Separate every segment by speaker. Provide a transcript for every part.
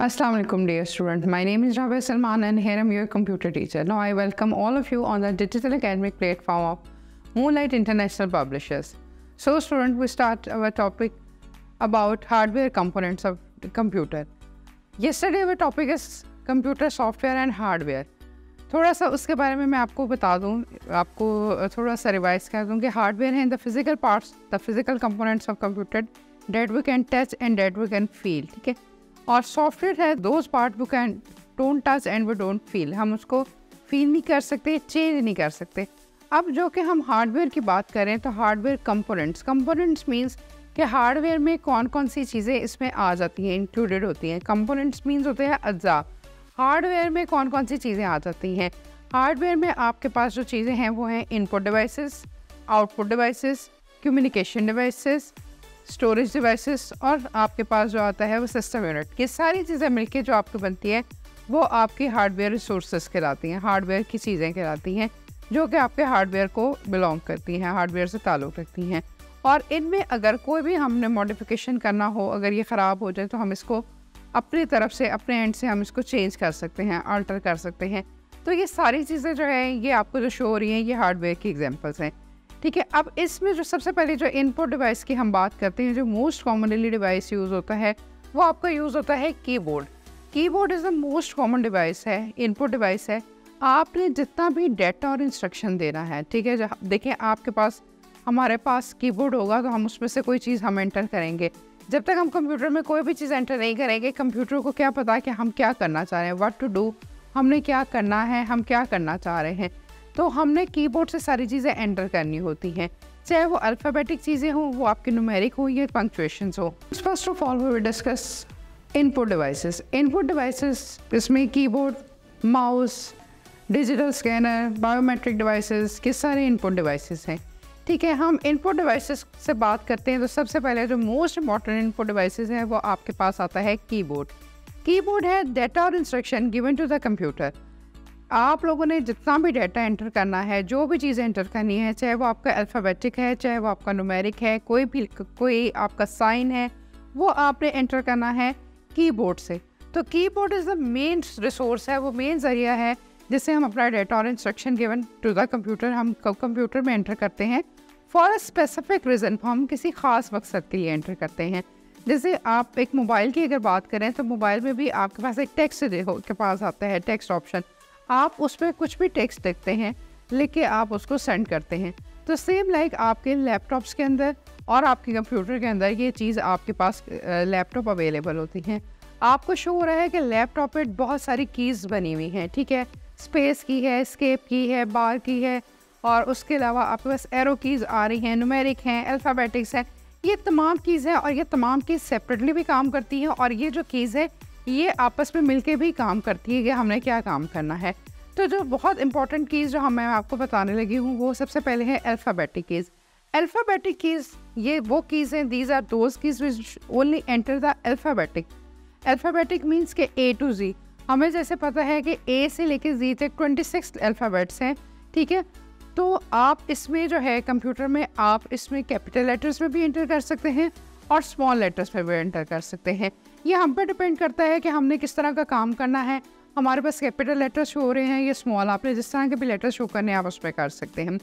Speaker 1: Assalamu alaikum dear student. My name is Rabia Salman and here I'm your computer teacher. Now I welcome all of you on the digital academic platform of Moonlight International Publishers. So student, we start our topic about hardware components of the computer. Yesterday our topic is computer software and hardware. थोड़ा सा उसके बारे में मैं आपको बता दूं, आपको थोड़ा सा रिवाइज कर दूं कि हार्डवेयर हैं the physical parts, the physical components of computer that we can touch and that we can feel, ठीक है। और सॉफ्टवेयर है those part we can don't touch and we don't feel, हम उसको फील नहीं कर सकते, चेंज नहीं कर सकते। अब जो कि हम हार्डवेयर की बात करें तो हार्डवेयर कंपोनेंट्स मींस कि हार्डवेयर में कौन कौन सी चीज़ें इसमें आ जाती हैं, इंक्लूडेड होती हैं। कंपोनेंट्स मींस होते हैं अज्जा। हार्डवेयर में कौन कौन सी चीज़ें आ जाती हैं? हार्डवेयर में आपके पास जो चीज़ें हैं वो हैं input devices, output devices, communication devices, storage devices और आपके पास जो आता है वो सिस्टम यूनिट। ये सारी चीज़ें मिलके जो आपको बनती है वो आपकी हार्डवेयर रिसोर्सेज कहलाती हैं, हार्डवेयर की चीज़ें कहलाती हैं जो कि आपके हार्डवेयर को बिलोंग करती हैं, हार्डवेयर से ताल्लुक़ रखती हैं। और इनमें अगर कोई भी हमने मॉडिफिकेशन करना हो, अगर ये ख़राब हो जाए तो हम इसको अपनी तरफ से, अपने एंड से हम इसको चेंज कर सकते हैं, अल्टर कर सकते हैं। तो ये सारी चीज़ें जो है ये आपको जो शो हो रही हैं ये हार्डवेयर की एग्जांपल्स हैं, ठीक है। अब इसमें जो सबसे पहले जो इनपुट डिवाइस की हम बात करते हैं, जो मोस्ट कॉमनली डिवाइस यूज़ होता है वो आपका यूज़ होता है keyboard. Keyboard is the most common device है, इनपुट डिवाइस है। आपने जितना भी डाटा और इंस्ट्रक्शन देना है, ठीक है, देखिए आपके पास, हमारे पास कीबोर्ड होगा तो हम उसमें से कोई चीज़ हम एंटर करेंगे। जब तक हम कंप्यूटर में कोई भी चीज़ एंटर नहीं करेंगे, कंप्यूटर को क्या पता कि हम क्या करना चाह रहे हैं, व्हाट टू डू, हमने क्या करना है, हम क्या करना चाह रहे हैं। तो हमने कीबोर्ड से सारी चीज़ें एंटर करनी होती हैं, चाहे वो अल्फ़ाबेटिक चीज़ें हों, वो आपके न्यूमेरिक हो या पंक्चुएशंस हो। First of all we will discuss input devices. Input devices इसमें keyboard, mouse, digital scanner, biometric devices, ये सारे इनपुट डिवाइसेस हैं, ठीक है। हम इनपुट डिवाइसेस से बात करते हैं तो सबसे पहले जो मोस्ट इंपॉर्टेंट इनपुट डिवाइसेस है वो आपके पास आता है कीबोर्ड। कीबोर्ड है डाटा और instruction given to the computer. आप लोगों ने जितना भी डाटा एंटर करना है, जो भी चीज़ एंटर करनी है, चाहे वो आपका अल्फ़ाबेटिक है, चाहे वो आपका न्यूमेरिक है, कोई आपका साइन है, वो आपने एंटर करना है कीबोर्ड से। तो keyboard is the main resource है, वो मेन ज़रिया है जिससे हम अपना डाटा और instruction given to the computer हम कंप्यूटर में एंटर करते हैं फॉर अ स्पेसिफिक रीज़न, हम किसी ख़ास मकसद के लिए एंटर करते हैं। जैसे आप एक मोबाइल की अगर बात करें तो मोबाइल में भी आपके पास एक टेक्स्ट के पास आता है, टेक्स्ट ऑप्शन, आप उसमें कुछ भी टेक्स्ट देखते हैं, लिख के आप उसको सेंड करते हैं। तो सेम लाइक आपके लैपटॉप्स के अंदर और आपके कंप्यूटर के अंदर ये चीज़ आपके पास लैपटॉप अवेलेबल होती हैं। आपको शो हो रहा है कि लैपटॉप पे बहुत सारी कीज़ बनी हुई हैं, ठीक है, स्पेस की है, एस्केप की है, बार की है, और उसके अलावा आपके पास एरो कीज़ आ रही हैं, न्यूमेरिक हैं, अल्फ़ाबेटिक्स हैं। ये तमाम कीज़ हैं और ये तमाम कीज़ सेपरेटली भी काम करती हैं और ये जो कीज़ है ये आपस में मिलके भी काम करती है कि हमने क्या काम करना है। तो जो बहुत इंपॉर्टेंट कीज़ जो मैं आपको बताने लगी हूँ वो सबसे पहले है अल्फ़ाबेटिक कीज़। अल्फ़ाबेटिक कीज़ ये वो कीज़ हैं, these are those keys which only enter the alphabetic. Alphabetic means के ए टू जी, हमें जैसे पता है कि ए से लेके जी तक 26 अल्फ़ाबेट्स हैं, ठीक है। तो आप इसमें जो है कंप्यूटर में आप इसमें कैपिटल लेटर्स में भी एंटर कर सकते हैं और स्मॉल लेटर्स में भी एंटर कर सकते हैं। ये हम पे डिपेंड करता है कि हमने किस तरह का काम करना है। हमारे पास कैपिटल लेटर्स शो हो रहे हैं या स्मॉल, आपने जिस तरह के भी लेटर शो करने हैं आप उस पर कर सकते हैं।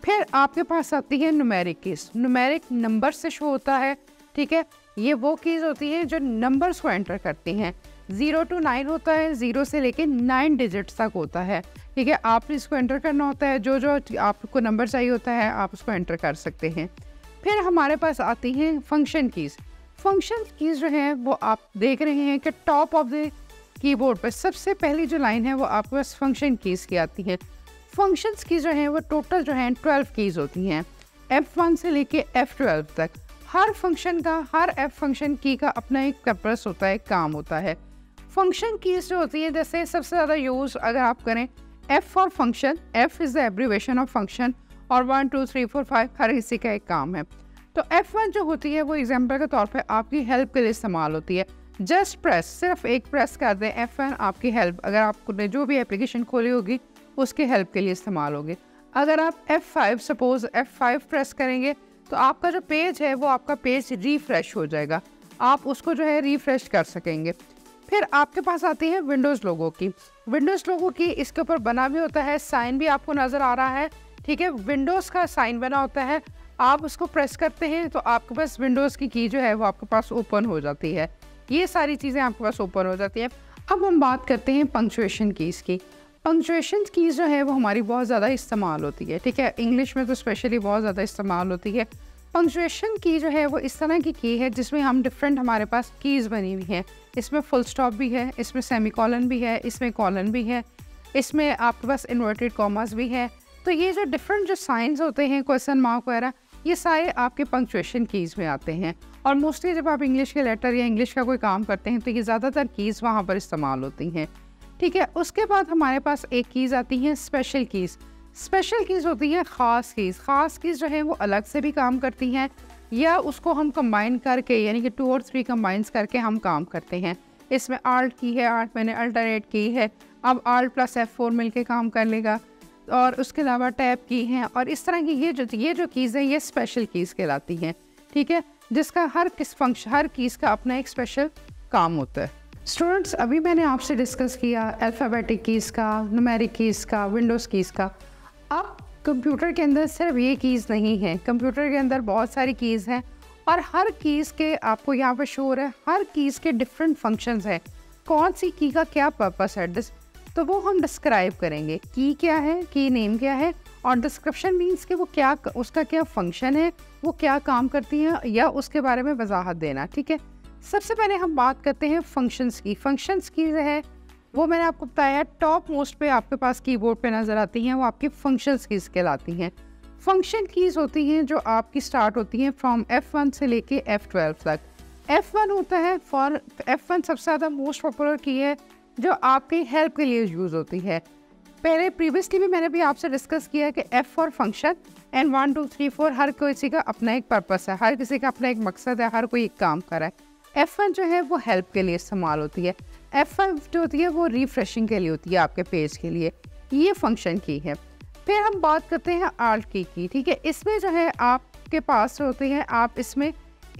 Speaker 1: फिर आपके पास आती है न्यूमेरिक कीज़। न्यूमेरिक नंबर से शो होता है, ठीक है। ये वो कीज़ होती हैं जो नंबर्स को एंटर करती हैं। 0 to 9 होता है, 0 से लेके 9 डिजिट्स तक होता है, ठीक है। आपने इसको एंटर करना होता है, जो आपको नंबर चाहिए होता है आप उसको एंटर कर सकते हैं। फिर हमारे पास आती हैं फंक्शन कीज़। फंक्शन कीज़ जो है वो आप देख रहे हैं कि टॉप ऑफ द कीबोर्ड पर सबसे पहली जो लाइन है वो आपके पास फंक्शन कीज़ की आती है। फंक्शंस की जो हैं वो टोटल जो हैं 12 कीज़ होती हैं, F1 से लेके F12 तक। हर फंक्शन का, हर F फंक्शन की का अपना एक पर्पस होता है, काम होता है। फंक्शन कीज़ जो होती है, जैसे सबसे ज़्यादा यूज़ अगर आप करें F for function, F is the abbreviation of function, और 1 2 3 4 5 हर किसी का एक काम है। तो F1 जो होती है वो एग्जाम्पल के तौर पे आपकी हेल्प के लिए इस्तेमाल होती है। जस्ट प्रेस, सिर्फ एक प्रेस कर दें, F1 आपकी हेल्प, अगर आपने जो भी एप्लीकेशन खोली होगी उसके हेल्प के लिए इस्तेमाल होगी। अगर आप F5 सपोज F5 प्रेस करेंगे तो आपका जो पेज है वो आपका पेज रिफ़्रेश हो जाएगा, आप उसको जो है रिफ़्रेश कर सकेंगे। फिर आपके पास आती है विंडोज़ लोगो की। विंडोज़ लोगो की इसके ऊपर बना भी होता है, साइन भी आपको नज़र आ रहा है, ठीक है। विंडोज़ का साइन बना होता है, आप उसको प्रेस करते हैं तो आपके पास विंडोज़ की जो है वो आपके पास ओपन हो जाती है। ये सारी चीज़ें आपके पास ओपन हो जाती हैं। अब हम बात करते हैं पंक्चुएशन कीज़ की। पंक्चुएशन कीज़ जो है वो हमारी बहुत ज़्यादा इस्तेमाल होती है, ठीक है। इंग्लिश में तो स्पेशली बहुत ज़्यादा इस्तेमाल होती है। पंक्चुएशन की जो है वो इस तरह की है जिसमें हम डिफरेंट हमारे पास कीज़ बनी हुई हैं। इसमें फुल स्टॉप भी है, इसमें सेमीकोलन भी है, इसमें कॉलन भी है, इसमें आपके पास इन्वर्टेड कॉमास भी है। तो ये जो डिफरेंट जो साइंस होते हैं, क्वेश्चन मार्क वगैरह, ये सारे आपके पंक्चुएशन कीज़ में आते हैं। और मोस्टली जब आप इंग्लिश के लेटर या इंग्लिश का कोई काम करते हैं तो ये ज़्यादातर कीज़ वहाँ पर इस्तेमाल होती हैं, ठीक है। उसके बाद हमारे पास एक कीज़ आती हैं स्पेशल कीज़। स्पेशल कीज़ होती है ख़ास कीज़। ख़ास कीज़ जो है वो अलग से भी काम करती हैं या उसको हम कंबाइन करके, यानी कि 2 और 3 कंबाइंस करके हम काम करते हैं। इसमें आल्ट की है, आल्ट मैंने अल्टरनेट की है, अब आल्ट प्लस F4 मिलके काम कर लेगा। और उसके अलावा टैब की हैं और इस तरह की ये जो कीज़ है ये स्पेशल कीज़ कहलाती हैं, ठीक है, जिसका हर कीज़ का अपना एक स्पेशल काम होता है। स्टूडेंट्स, अभी मैंने आपसे डिस्कस किया अल्फ़ाबेटिक कीज़ का, न्यूमेरिक कीज़ का, विंडोज़ कीज़ का। अब कंप्यूटर के अंदर सिर्फ ये कीज़ नहीं है, कंप्यूटर के अंदर बहुत सारी कीज़ हैं और हर कीज़ के आपको यहाँ पर शो हो रहा है, हर कीज़ के डिफरेंट फंक्शंस हैं। कौन सी की का क्या पर्पस है, तो वो हम डिस्क्राइब करेंगे। की क्या है, की नेम क्या है, और डिस्क्रिप्शन मीन्स कि वो क्या, उसका क्या फंक्शन है, वो क्या काम करती है, या उसके बारे में वजाहत देना, ठीक है। सबसे पहले हम बात करते हैं फंक्शंस की। फंक्शंस की जो है वो मैंने आपको बताया टॉप मोस्ट पे आपके पास कीबोर्ड पे नज़र आती हैं, वो आपकी फंक्शंस कीज़ कहलाती हैं। फंक्शन कीज़ होती हैं जो आपकी स्टार्ट होती हैं फ्रॉम F1 से लेके F12 तक। F1 होता है फॉर, F1 सबसे ज़्यादा मोस्ट पॉपुलर की है जो आपकी हेल्प के लिए यूज़ होती है। पहले प्रीवियसली भी मैंने भी आपसे डिस्कस किया कि F फॉर फंक्शन एंड 1 2 3 4 हर किसी का अपना एक पर्पस है, हर किसी का अपना एक मकसद है, हर कोई एक काम कर रहा है। F1 जो है वो हेल्प के लिए इस्तेमाल होती है। F5 जो होती है वो रिफ्रेशिंग के लिए होती है, आपके पेज के लिए। ये फंक्शन की है। फिर हम बात करते हैं आल्ट की, ठीक है। इसमें जो है आपके पास होते हैं, आप इसमें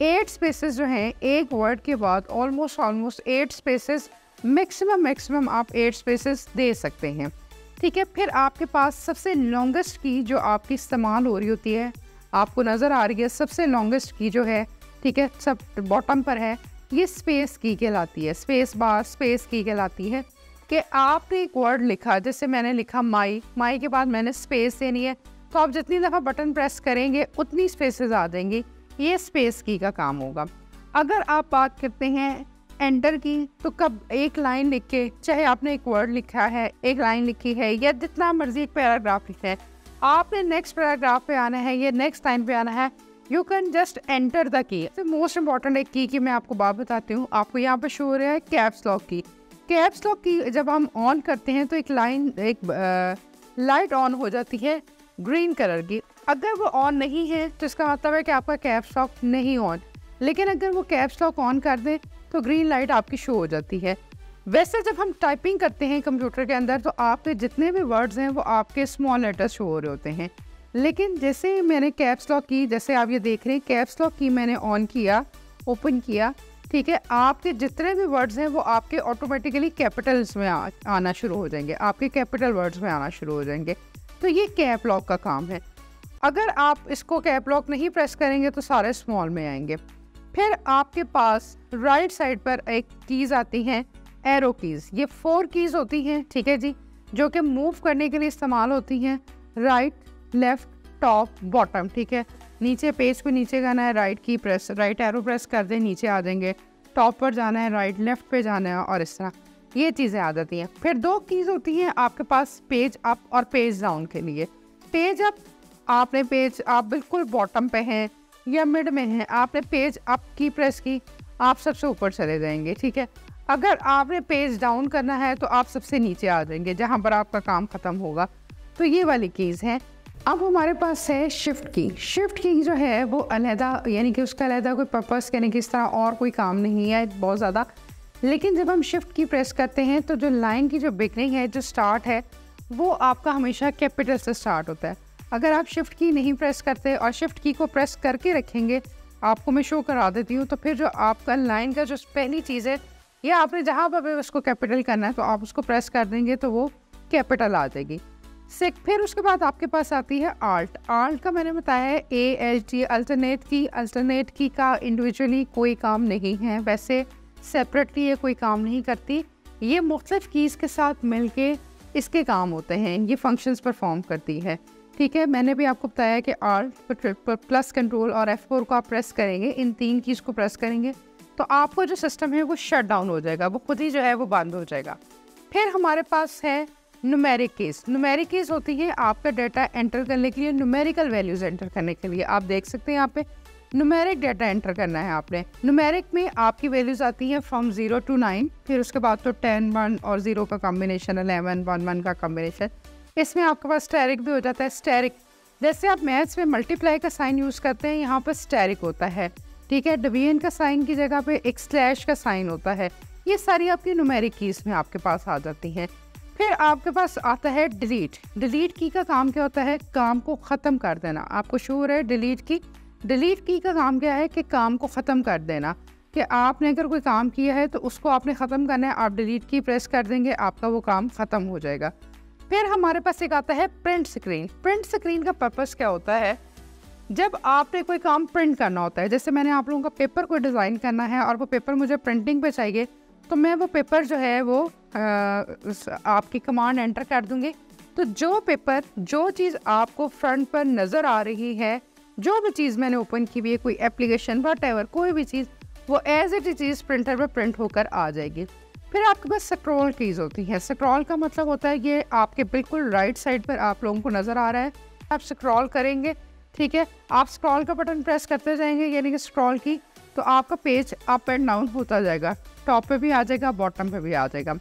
Speaker 1: 8 स्पेसेस जो हैं एक वर्ड के बाद ऑलमोस्ट 8 स्पेसेस मैक्सिमम आप 8 स्पेसेस दे सकते हैं, ठीक है। फिर आपके पास सबसे लॉन्गेस्ट की जो आपकी इस्तेमाल हो रही होती है, आपको नज़र आ रही है सबसे लॉन्गेस्ट की जो है, ठीक है, सब बॉटम पर है, ये स्पेस की कहलाती है। स्पेस बार स्पेस की कहलाती है कि आपने एक वर्ड लिखा, जैसे मैंने लिखा माई के बाद मैंने स्पेस देनी है, तो आप जितनी दफ़ा बटन प्रेस करेंगे उतनी स्पेसेस आ जाएंगी। ये स्पेस की का काम होगा। अगर आप बात करते हैं एंटर की, तो कब एक लाइन लिख के, चाहे आपने एक वर्ड लिखा है, एक लाइन लिखी है, या जितना मर्जी एक पैराग्राफ लिखा है, आपने नेक्स्ट पैराग्राफ पे आना है या नेक्स्ट लाइन पे आना है, you can just enter the key. Most important एक की मैं आपको बात बताती हूँ। आपको यहाँ पे शो हो रहा है कैप्स लॉक की। कैप्स लॉक की जब हम ऑन करते हैं तो एक लाइट ऑन हो जाती है ग्रीन कलर की। अगर वो ऑन नहीं है तो इसका मतलब है कि आपका कैप्स लॉक नहीं ऑन, लेकिन अगर वो कैप्स लॉक ऑन कर दें तो ग्रीन लाइट आपकी शो हो जाती है। वैसे जब हम टाइपिंग करते हैं कंप्यूटर के अंदर तो आपके जितने भी वर्ड्स हैं वो आपके स्मॉल लेटर्स शो हो रहे होते हैं, लेकिन जैसे मैंने कैप्स लॉक की, जैसे आप ये देख रहे हैं कैप्स लॉक की मैंने ऑन किया, ओपन किया, ठीक है, आपके जितने भी वर्ड्स हैं वो आपके ऑटोमेटिकली कैपिटल्स में आना शुरू हो जाएंगे, आपके कैपिटल वर्ड्स में आना शुरू हो जाएंगे। तो ये कैप लॉक का काम है। अगर आप इसको कैप लॉक नहीं प्रेस करेंगे तो सारे स्मॉल में आएंगे। फिर आपके पास राइट साइड पर एक कीज़ आती हैं एरो कीज़। ये 4 कीज़ होती हैं, ठीक है जी, जो कि मूव करने के लिए इस्तेमाल होती हैं। राइट, लेफ्ट, टॉप, बॉटम, ठीक है। नीचे पेज को नीचे जाना है, राइट की प्रेस, राइट एरो प्रेस कर दें, नीचे आ जाएंगे। टॉप पर जाना है, राइट, लेफ्ट पे जाना है, और इस तरह ये चीज़ें आ जाती हैं। फिर 2 कीज़ होती हैं आपके पास पेज अप और पेज डाउन के लिए। पेज अप, आपने पेज आप बिल्कुल बॉटम पे हैं या मिड में हैं, आपने पेज अप की प्रेस की, आप सबसे ऊपर चले जाएंगे, ठीक है। अगर आपने पेज डाउन करना है तो आप सबसे नीचे आ जाएंगे जहाँ पर आपका काम ख़त्म होगा। तो ये वाली कीज़ है। अब हमारे पास है शिफ्ट की। शिफ्ट की जो है वो अलहदा, यानी कि उसका अलहदा कोई पर्पस, यानी कि इस तरह और कोई काम नहीं है बहुत ज़्यादा, लेकिन जब हम शिफ्ट की प्रेस करते हैं तो जो लाइन की जो बिगनिंग है, जो स्टार्ट है, वो आपका हमेशा कैपिटल से स्टार्ट होता है। अगर आप शिफ्ट की नहीं प्रेस करते और शिफ्ट की को प्रेस करके रखेंगे, आपको मैं शो करा देती हूँ, तो फिर जो आपका लाइन का जो पहली चीज़ है या आपने जहाँ पर भी उसको कैपिटल करना है तो आप उसको प्रेस कर देंगे तो वो कैपिटल आ जाएगी। फिर उसके बाद आपके पास आती है आल्ट। आल्ट का मैंने बताया है ALT, अल्टरनेट की का इंडिविजुअली कोई काम नहीं है, वैसे सेपरेटली ये कोई काम नहीं करती, ये मुख्तलिफ कीज़ के साथ मिलके इसके काम होते हैं, ये फंक्शंस परफॉर्म करती है। ठीक है, मैंने भी आपको बताया कि आल्ट प्लस कंट्रोल और F4 को आप प्रेस करेंगे, इन 3 कीज़ को प्रेस करेंगे तो आपको जो सिस्टम है वो शट डाउन हो जाएगा, वो खुद ही जो है वो बंद हो जाएगा। फिर हमारे पास है न्यूमेरिक कीज़। न्यूमेरिक कीज़ होती है आपका डाटा एंटर करने के लिए, न्यूमेरिकल वैल्यूज़ एंटर करने के लिए। आप देख सकते हैं यहाँ पे न्यूमेरिक डाटा एंटर करना है आपने। न्यूमेरिक में आपकी वैल्यूज़ आती हैं फ्रॉम 0 to 9, फिर उसके बाद तो 10, 1 और 0 का कॉम्बिनेशन, 11, 1, 1 का कॉम्बिनेशन। इसमें आपके पास स्टेरिक भी हो जाता है। स्टेरिक जैसे आप मैथ्स में मल्टीप्लाई का साइन यूज़ करते हैं, यहाँ पर स्टेरिक होता है। ठीक है, डिवीजन का साइन की जगह पे एक स्लैश का साइन होता है। ये सारी आपकी न्यूमेरिक कीज़ में आपके पास आ जाती हैं। फिर आपके पास आता है डिलीट। डिलीट की का काम क्या होता है? काम को ख़त्म कर देना। आपको श्योर है डिलीट की का काम क्या है? कि काम को ख़त्म कर देना, कि आपने अगर कोई काम किया है तो उसको आपने ख़त्म करना है, आप डिलीट की प्रेस कर देंगे, आपका वो काम ख़त्म हो जाएगा। फिर हमारे पास एक आता है प्रिंट स्क्रीन। प्रिंट स्क्रीन का पर्पस क्या होता है? जब आपने कोई काम प्रिंट करना होता है, जैसे मैंने आप लोगों का पेपर को डिज़ाइन करना है और वो पेपर मुझे प्रिंटिंग पे चाहिए, तो मैं वो पेपर जो है वो आपकी कमांड एंटर कर दूंगी। तो जो चीज़ आपको फ्रंट पर नज़र आ रही है, जो भी चीज़ मैंने ओपन की हुई है, कोई एप्लीकेशन वॉटएवर, कोई भी चीज़, वो एज इट चीज़ प्रिंटर पर प्रिंट होकर आ जाएगी। फिर आपके पास स्क्रॉल कीज़ होती है। स्क्रॉल का मतलब होता है ये आपके बिल्कुल राइट साइड पर आप लोगों को नज़र आ रहा है, आप स्क्रॉल करेंगे। ठीक है, आप स्क्रॉल का बटन प्रेस करते जाएंगे, यानी कि स्क्रॉल की, तो आपका पेज अप एंड डाउन होता जाएगा, टॉप पे भी आ जाएगा, बॉटम पे भी आ जाएगा।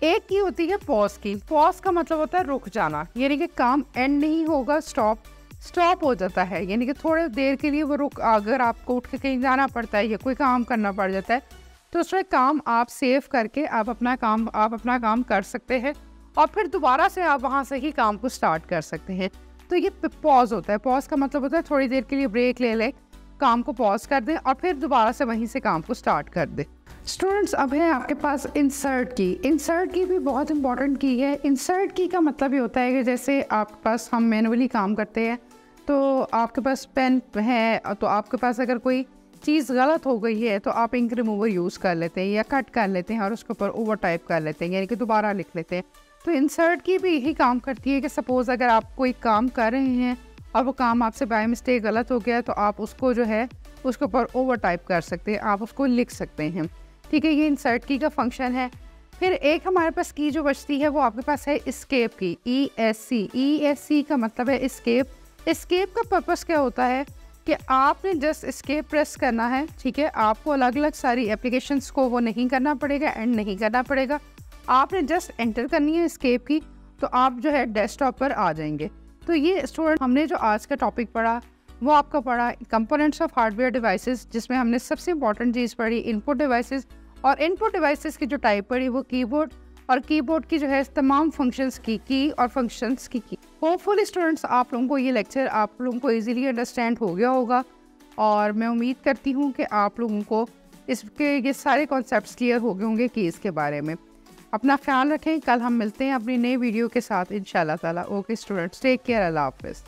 Speaker 1: एक की होती है पॉज की। पॉज का मतलब होता है रुक जाना, यानी कि काम एंड नहीं होगा, स्टॉप हो जाता है, यानी कि थोड़ी देर के लिए वो रुक, अगर आपको उठ के कहीं जाना पड़ता है या कोई काम करना पड़ जाता है तो उसमें काम आप सेव करके आप अपना काम कर सकते हैं और फिर दोबारा से आप वहाँ से ही काम को स्टार्ट कर सकते हैं। तो ये पॉज होता है। पॉज का मतलब होता है थोड़ी देर के लिए ब्रेक ले लें, काम को पॉज कर दें और फिर दोबारा से वहीं से काम को स्टार्ट कर दें। स्टूडेंट्स, अब है आपके पास इंसर्ट की। इंसर्ट की भी बहुत इंपॉर्टेंट की है। इंसर्ट की का मतलब ये होता है कि जैसे आपके पास हम मैनुअली काम करते हैं तो आपके पास पेन है, तो आपके पास अगर कोई चीज़ गलत हो गई है तो आप इंक रिमूवर यूज़ कर लेते हैं या कट कर लेते हैं और उसके ऊपर ओवर टाइप कर लेते हैं, यानी कि दोबारा लिख लेते हैं। तो इंसर्ट की भी यही काम करती है कि सपोज़ अगर आप कोई काम कर रहे हैं और वो काम आपसे बाय मिस्टेक गलत हो गया है तो आप उसको जो है उसके ऊपर ओवर टाइप कर सकते हैं, आप उसको लिख सकते हैं। ठीक है, ये इंसर्ट की का फंक्शन है। फिर एक हमारे पास की जो बचती है वो आपके पास है एस्केप की, ESC का मतलब है एस्केप। एस्केप का पर्पस क्या होता है कि आपने जस्ट एस्केप प्रेस करना है। ठीक है, आपको अलग अलग सारी एप्लीकेशंस को वो नहीं करना पड़ेगा, एंड नहीं करना पड़ेगा, आपने जस्ट एंटर करनी है एस्केप की, तो आप जो है डेस्कटॉप पर आ जाएंगे। तो ये स्टूडेंट हमने जो आज का टॉपिक पढ़ा वो आपका पढ़ा कंपोनेंट्स ऑफ हार्डवेयर डिवाइसेस, जिसमें हमने सबसे इंपॉर्टेंट चीज़ पढ़ी इनपुट डिवाइसेस, और इनपुट डिवाइसेस की जो टाइप पढ़ी वो कीबोर्ड, और कीबोर्ड की जो है तमाम फंक्शंस की और फंक्शंस की। होपफुली स्टूडेंट्स आप लोगों को ये लेक्चर आप लोगों को इजीली अंडरस्टैंड हो गया होगा, और मैं उम्मीद करती हूँ कि आप लोगों को इसके ये सारे कॉन्सेप्ट्स क्लियर हो गए होंगे कि इसके बारे में। अपना ख्याल रखें, कल हम मिलते हैं अपनी नई वीडियो के साथ इंशाल्लाह ताला। ओके स्टूडेंट्स, टेक केयर, अल्लाह हाफिज़।